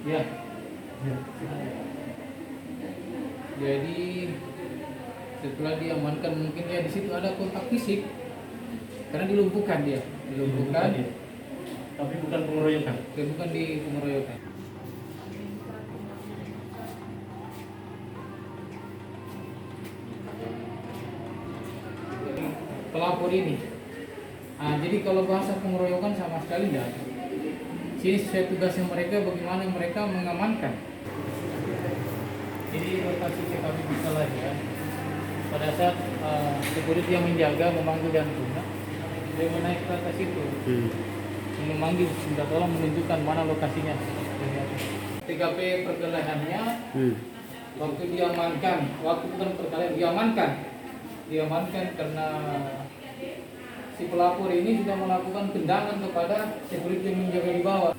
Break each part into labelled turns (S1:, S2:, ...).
S1: Ya. Jadi setelah diamankan mungkin ya di situ ada kontak fisik karena dilumpuhkan dia, dilumpuhkan.
S2: Tapi bukan pengeroyokan.
S1: Bukan di pengeroyokan. Jadi, pelapor ini. Jadi kalau bahasa pengeroyokan sama sekali tidak. Sini sesuai tugasnya mereka bagaimana mereka mengamankan. Jadi lokasi TKP bisa lagi ya. Pada saat security yang menjaga memanggil dan tuna, dia menaik ke atas itu, memanggil minta tolong menunjukkan mana lokasinya. TKP perkelahiannya waktu diamankan, waktu bukan perkelahian diamankan karena si pelapor ini sudah melakukan tendangan kepada security yang menjaga di bawah.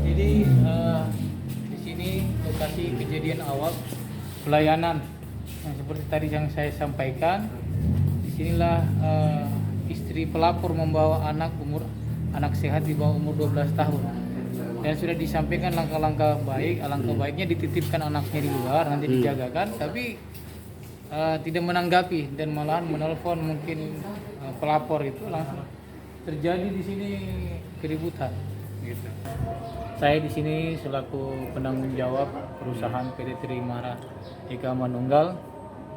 S1: Jadi di sini lokasi kejadian awal pelayanan yang seperti tadi yang saya sampaikan. Disinilah istri pelapor membawa anak sehat di bawah umur 12 tahun. Dan sudah disampaikan langkah-langkah baik, alangkah baiknya dititipkan anaknya di luar, nanti dijagakan, tapi tidak menanggapi dan malahan menelpon mungkin pelapor itu langsung terjadi di sini keributan. Gitu. Saya di sini selaku penanggung jawab perusahaan PT Trimara Eka Manunggal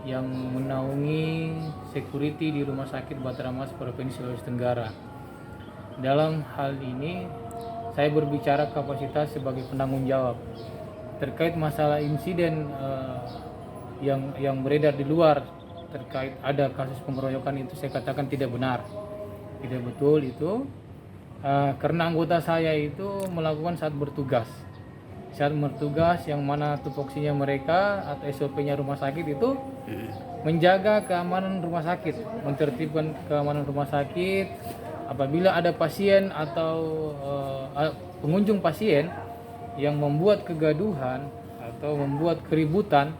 S1: yang menaungi security di Rumah Sakit Batara Mas Provinsi Sulawesi Tenggara. Dalam hal ini saya berbicara kapasitas sebagai penanggung jawab terkait masalah insiden yang beredar di luar terkait ada kasus pengeroyokan itu saya katakan tidak benar, tidak betul itu karena anggota saya itu melakukan saat bertugas yang mana tupoksinya mereka atau SOP-nya rumah sakit itu menjaga keamanan rumah sakit, mentertibkan keamanan rumah sakit. Apabila ada pasien atau pengunjung pasien yang membuat kegaduhan atau membuat keributan,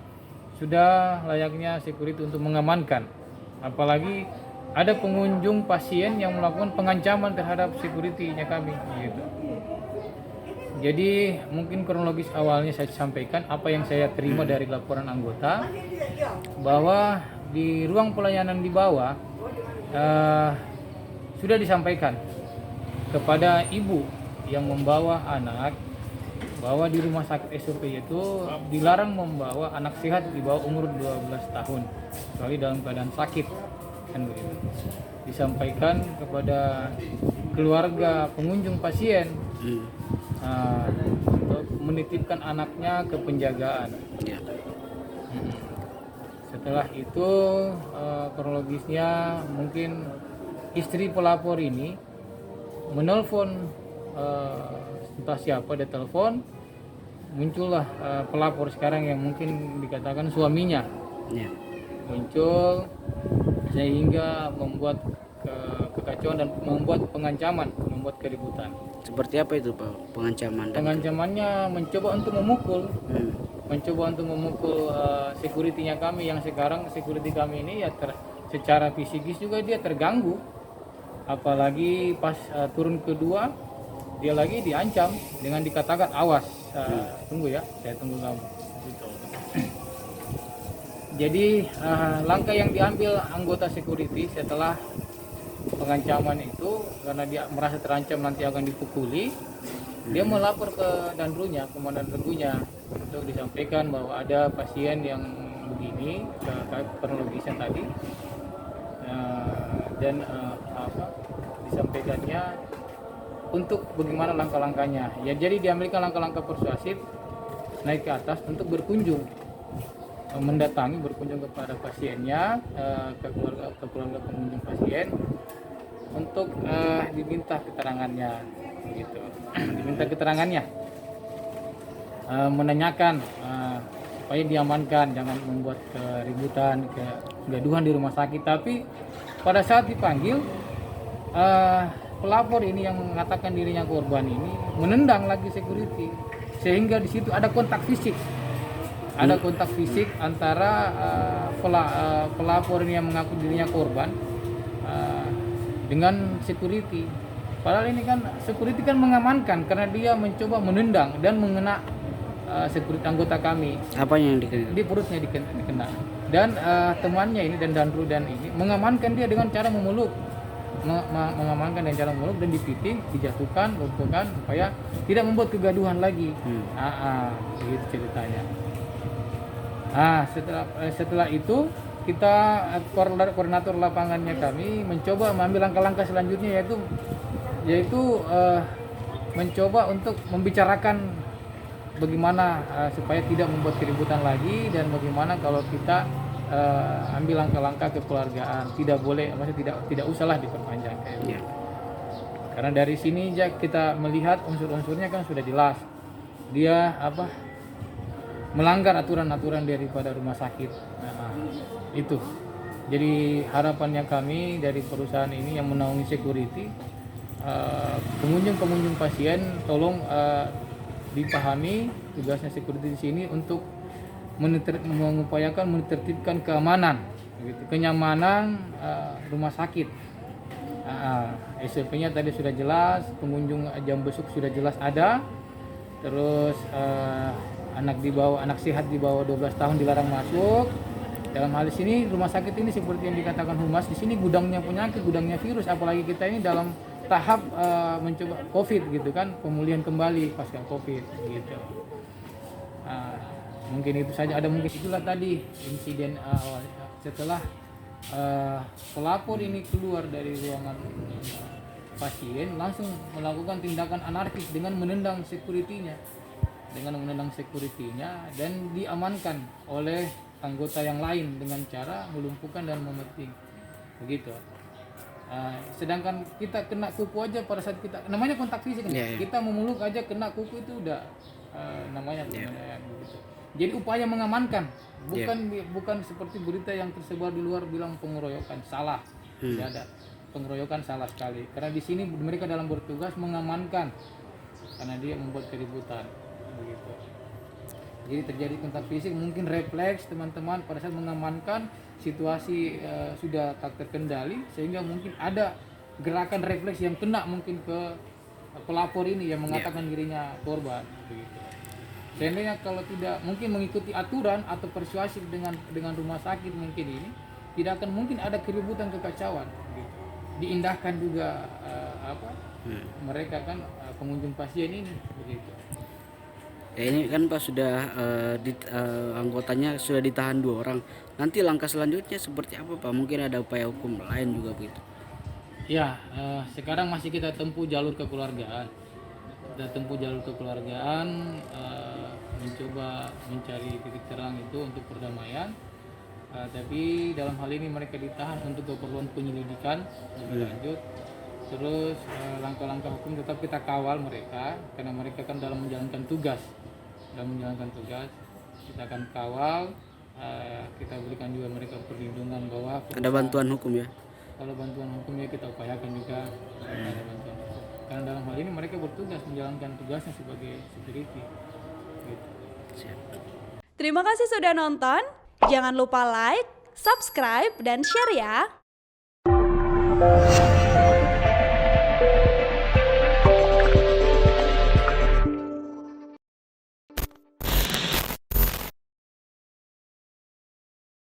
S1: sudah layaknya security untuk mengamankan. Apalagi ada pengunjung pasien yang melakukan pengancaman terhadap security-nya kami. Gitu. Jadi mungkin kronologis awalnya saya sampaikan apa yang saya terima dari laporan anggota, bahwa di ruang pelayanan di bawah sudah disampaikan kepada ibu yang membawa anak bahwa di rumah sakit SOP itu dilarang membawa anak sehat di bawah umur 12 tahun kecuali dalam keadaan sakit, kan begitu. Disampaikan kepada keluarga pengunjung pasien untuk menitipkan anaknya ke penjagaan. Setelah itu kronologisnya mungkin istri pelapor ini menelpon entah siapa dia telepon, muncullah pelapor sekarang yang mungkin dikatakan suaminya muncul sehingga membuat kekacauan dan membuat pengancaman, membuat keributan.
S3: Seperti apa itu Pak pengancaman?
S1: Pengancamannya mencoba untuk memukul security-nya kami yang sekarang security kami ini ya secara fisikis juga dia terganggu. Apalagi pas turun kedua dia lagi diancam dengan dikatakan awas, tunggu ya, saya tunggu kamu. Jadi langkah yang diambil anggota security setelah pengancaman itu karena dia merasa terancam nanti akan dipukuli, dia melapor ke Danrunya, komandan Danrunya untuk disampaikan bahwa ada pasien yang begini, kronologisnya tadi. Dan disampaikannya untuk bagaimana langkah-langkahnya. Ya, jadi diambilkan langkah-langkah persuasif naik ke atas untuk berkunjung, mendatangi, berkunjung kepada pasiennya, ke keluarga pengunjung pasien untuk diminta keterangannya, gitu. Diminta keterangannya, menanyakan supaya diamankan, jangan membuat keributan, kegaduhan di rumah sakit. Tapi pada saat dipanggil, pelapor ini yang mengatakan dirinya korban ini menendang lagi security, sehingga di situ ada kontak fisik. Ada kontak fisik antara pelapor ini yang mengaku dirinya korban dengan security. Padahal ini kan security kan mengamankan karena dia mencoba menendang dan mengena security anggota kami.
S3: Apa yang dikena?
S1: Di perutnya dikena. Dan temannya ini dan Danru dan ini mengamankan dia dengan cara memeluk. Mengamankan dengan cara memeluk dan dipiting, dijatuhkan, lumpuhkan supaya tidak membuat kegaduhan lagi. Begitu ceritanya. Setelah itu kita koordinator lapangannya kami mencoba mengambil langkah-langkah selanjutnya, yaitu mencoba untuk membicarakan bagaimana supaya tidak membuat keributan lagi, dan bagaimana kalau kita ambil langkah-langkah kekeluargaan, tidak boleh, maksudnya tidak usahlah diperpanjang kayak gitu. Karena dari sini kita melihat unsur-unsurnya kan sudah jelas, dia melanggar aturan-aturan daripada rumah sakit. Itu jadi harapannya kami dari perusahaan ini yang menaungi security, pengunjung pasien tolong dipahami tugasnya security di sini untuk mengupayakan menertibkan keamanan, gitu, kenyamanan rumah sakit. SOP-nya tadi sudah jelas, pengunjung jam besuk sudah jelas ada, terus anak sehat di bawah 12 tahun dilarang masuk. Dalam hal sini rumah sakit ini seperti yang dikatakan Humas, di sini gudangnya penyakit, gudangnya virus, apalagi kita ini dalam tahap mencoba COVID, gitu kan, pemulihan kembali pasca COVID, gitu. Mungkin itu saja, ada mungkin itulah tadi insiden awal setelah pelapor ini keluar dari ruangan pasien, langsung melakukan tindakan anarkis dengan menendang security-nya, dan diamankan oleh anggota yang lain dengan cara melumpuhkan dan memeting, begitu. Sedangkan kita kena kuku aja pada saat kita, namanya kontak fisik, kita memeluk aja kena kuku itu udah namanya begitu. Jadi upaya mengamankan, bukan seperti berita yang tersebar di luar bilang pengeroyokan, salah. Tidak ada pengeroyokan, salah sekali. Karena di sini mereka dalam bertugas mengamankan, karena dia membuat keributan, begitu. Jadi terjadi kontak fisik, mungkin refleks teman-teman pada saat mengamankan situasi sudah tak terkendali, sehingga mungkin ada gerakan refleks yang kena mungkin ke pelapor ini yang mengatakan dirinya korban, begitu. Seandainya kalau tidak mungkin mengikuti aturan atau persuasif dengan rumah sakit, mungkin ini tidak akan mungkin ada keributan, kekacauan, gitu. Diindahkan juga mereka kan pengunjung pasien ini, begitu.
S3: Ya, ini kan Pak sudah anggotanya sudah ditahan 2 orang. Nanti langkah selanjutnya seperti apa Pak? Mungkin ada upaya hukum lain juga begitu.
S1: Ya, sekarang masih kita tempuh jalur kekeluargaan. Mencoba mencari titik terang itu untuk perdamaian. Tapi dalam hal ini mereka ditahan untuk keperluan penyelidikan lebih lanjut. Terus langkah-langkah hukum tetap kita kawal mereka, karena mereka kan dalam menjalankan tugas. Kita akan kawal, kita berikan juga mereka perlindungan bahwa
S3: ada bantuan hukum ya.
S1: Kalau bantuan hukumnya kita upayakan juga, ada bantuan hukum. Karena dalam hal ini mereka bertugas menjalankan tugasnya sebagai security. Gitu.
S3: Siap.
S4: Terima kasih sudah nonton. Jangan lupa like, subscribe, dan share ya.